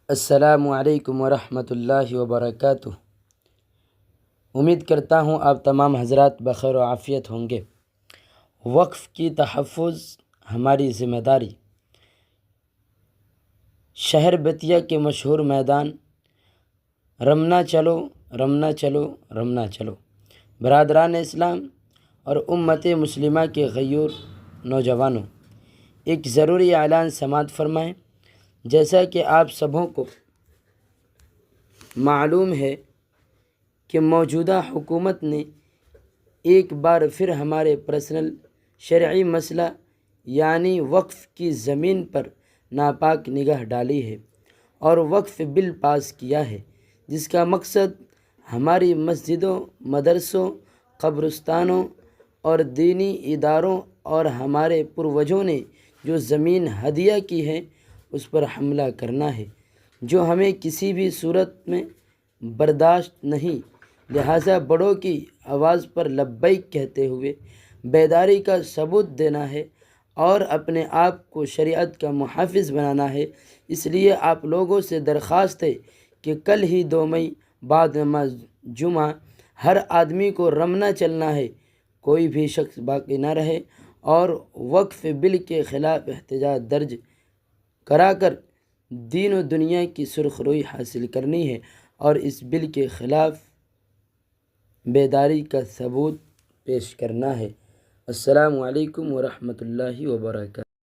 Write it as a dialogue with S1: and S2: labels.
S1: السلام علیکم ورحمۃ اللہ وبرکاتہ۔ امید کرتا ہوں آپ تمام حضرات بخیر و عافیت ہوں گے۔ وقف کی تحفظ ہماری ذمہ داری۔ شہر بتیا کے مشہور میدان رمنا چلو رمنا چلو رمنا چلو، برادران اسلام اور امت مسلمہ کے غیور نوجوانوں، ایک ضروری اعلان سماعت فرمائیں۔ جیسا کہ آپ سبھوں کو معلوم ہے کہ موجودہ حکومت نے ایک بار پھر ہمارے پرسنل شرعی مسئلہ یعنی وقف کی زمین پر ناپاک نگاہ ڈالی ہے اور وقف بل پاس کیا ہے، جس کا مقصد ہماری مسجدوں، مدرسوں، قبرستانوں اور دینی اداروں اور ہمارے پروجوں نے جو زمین ہدیہ کی ہے اس پر حملہ کرنا ہے، جو ہمیں کسی بھی صورت میں برداشت نہیں۔ لہٰذا بڑوں کی آواز پر لبیک کہتے ہوئے بیداری کا ثبوت دینا ہے اور اپنے آپ کو شریعت کا محافظ بنانا ہے۔ اس لیے آپ لوگوں سے درخواست ہے کہ کل ہی 2 مئی بعد نماز جمعہ ہر آدمی کو رمنا چلنا ہے، کوئی بھی شخص باقی نہ رہے، اور وقف بل کے خلاف احتجاج درج کرا کر دین و دنیا کی سرخ روئی حاصل کرنی ہے اور اس بل کے خلاف بیداری کا ثبوت پیش کرنا ہے۔ السلام علیکم ورحمۃ اللہ وبرکاتہ۔